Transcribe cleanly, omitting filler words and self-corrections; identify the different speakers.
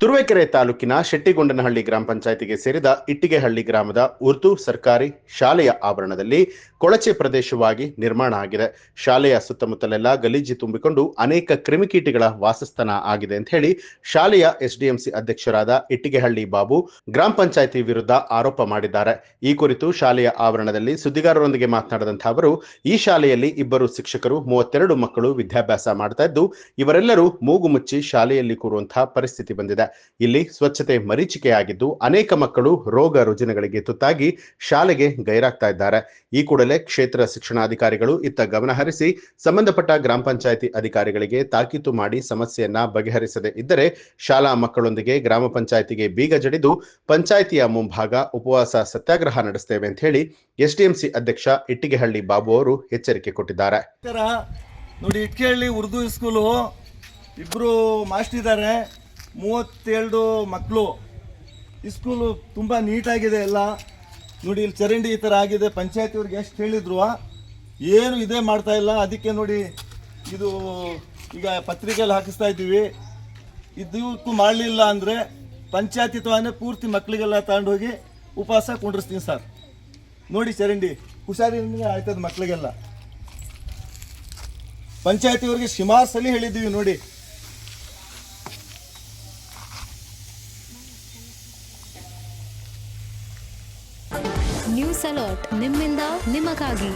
Speaker 1: ತುರುವೇಕೆರೆ ತಾಲೂಕಿನ ಶೆಟ್ಟಿಗೊಂಡನಹಳ್ಳಿ ಗ್ರಾಮ ಪಂಚಾಯಿತಿಗೆ ಸೇರಿದ ಇಟ್ಟಿಗೆಹಳ್ಳಿ ಗ್ರಾಮದ ಉರ್ದು ಸರ್ಕಾರಿ ಶಾಲೆಯ ಆವರಣದಲ್ಲಿ ಕೊಳಚೆ ಪ್ರದೇಶವಾಗಿ ನಿರ್ಮಾಣ ಆಗಿದೆ. ಶಾಲೆಯ ಸುತ್ತಮುತ್ತಲೆಲ್ಲ ಗಲೀಜು ತುಂಬಿಕೊಂಡು ಅನೇಕ ಕ್ರಿಮಿಕೀಟಗಳ ವಾಸಸ್ಥಾನ ಆಗಿದೆ ಅಂತ ಹೇಳಿ ಶಾಲೆಯ ಎಸ್ಡಿಎಂಸಿ ಅಧ್ಯಕ್ಷರಾದ ಇಟ್ಟಿಗೆಹಳ್ಳಿ ಬಾಬು ಗ್ರಾಮ ಪಂಚಾಯಿತಿ ವಿರುದ್ಧ ಆರೋಪ ಮಾಡಿದ್ದಾರೆ. ಈ ಕುರಿತು ಶಾಲೆಯ ಆವರಣದಲ್ಲಿ ಸುದ್ದಿಗಾರರೊಂದಿಗೆ ಮಾತನಾಡಿದಂತಹ ಅವರು, ಈ ಶಾಲೆಯಲ್ಲಿ 2 ಶಿಕ್ಷಕರು 32 ಮಕ್ಕಳು ವಿದ್ಯಾಭ್ಯಾಸ ಮಾಡ್ತಾ ಇದ್ದು, ಇವರೆಲ್ಲರೂ ಮೂಗು ಮುಚ್ಚಿ ಶಾಲೆಯಲ್ಲಿ ಕೂರುವಂತಹ ಪರಿಸ್ಥಿತಿ ಬಂದಿದೆ. ಇಲ್ಲಿ ಸ್ವಚ್ಛತೆ ಮರೀಚಿಕೆಯಾಗಿದ್ದು ಅನೇಕ ಮಕ್ಕಳು ರೋಗ ರುಜಿನಗಳಿಗೆ ತುತ್ತಾಗಿ ಶಾಲೆಗೆ ಗೈರಾಗ್ತಾ ಇದ್ದಾರೆ. ಈ ಕೂಡಲೇ ಕ್ಷೇತ್ರ ಶಿಕ್ಷಣಾಧಿಕಾರಿಗಳು ಇತ್ತ ಗಮನ ಹರಿಸಿ ಸಂಬಂಧಪಟ್ಟ ಗ್ರಾಮ ಪಂಚಾಯಿತಿ ಅಧಿಕಾರಿಗಳಿಗೆ ತಾಕೀತು ಮಾಡಿ ಸಮಸ್ಯೆಯನ್ನ ಬಗೆಹರಿಸದೆ ಇದ್ದರೆ ಶಾಲಾ ಮಕ್ಕಳೊಂದಿಗೆ ಗ್ರಾಮ ಪಂಚಾಯಿತಿಗೆ ಬೀಗ ಜಡಿದು ಪಂಚಾಯಿತಿಯ ಮುಂಭಾಗ ಉಪವಾಸ ಸತ್ಯಾಗ್ರಹ ನಡೆಸ್ತೇವೆ ಅಂತ ಹೇಳಿ ಎಸ್ಡಿಎಂಸಿ ಅಧ್ಯಕ್ಷ ಇಟ್ಟಿಗೆಹಳ್ಳಿ ಬಾಬು ಅವರು ಎಚ್ಚರಿಕೆ ಕೊಟ್ಟಿದ್ದಾರೆ.
Speaker 2: ನೋಡಿ, ಇಟ್ಟಿಗೆಹಳ್ಳಿ ಉರ್ದು ಸ್ಕೂಲು 2 ಮಾಸ್ಟರ್ ಇದ್ದಾರೆ, 32 ಮಕ್ಕಳು. ಈ ಸ್ಕೂಲು ತುಂಬ ನೀಟಾಗಿದೆ ಎಲ್ಲ. ನೋಡಿ, ಇಲ್ಲಿ ಚರಂಡಿ ಈ ಥರ ಆಗಿದೆ. ಪಂಚಾಯತಿಯವ್ರಿಗೆ ಎಷ್ಟು ಹೇಳಿದ್ರು ಏನು ಇದೇ ಮಾಡ್ತಾ ಇಲ್ಲ. ಅದಕ್ಕೆ ನೋಡಿ, ಇದು ಈಗ ಪತ್ರಿಕೆಯಲ್ಲಿ ಹಾಕಿಸ್ತಾ ಇದ್ದೀವಿ. ಇದಕ್ಕೂ ಮಾಡಲಿಲ್ಲ ಅಂದರೆ ಪಂಚಾಯತಿ ತವಾನೆ ಪೂರ್ತಿ ಮಕ್ಕಳಿಗೆಲ್ಲ ತಗೊಂಡೋಗಿ ಉಪವಾಸ ಕುಂಡ್ರಿಸ್ತೀನಿ ಸರ್. ನೋಡಿ, ಚರಂಡಿ ಹುಷಾರಿಂದ ಆಯ್ತದ ಮಕ್ಕಳಿಗೆಲ್ಲ. ಪಂಚಾಯತಿಯವ್ರಿಗೆ ಸುಮಾರು ಸಲ ಹೇಳಿದ್ದೀವಿ. ನೋಡಿ,
Speaker 3: ನ್ಯೂಸ್ ಅಲರ್ಟ್ ನಿಮ್ಮಿಂದ ನಿಮಗಾಗಿ.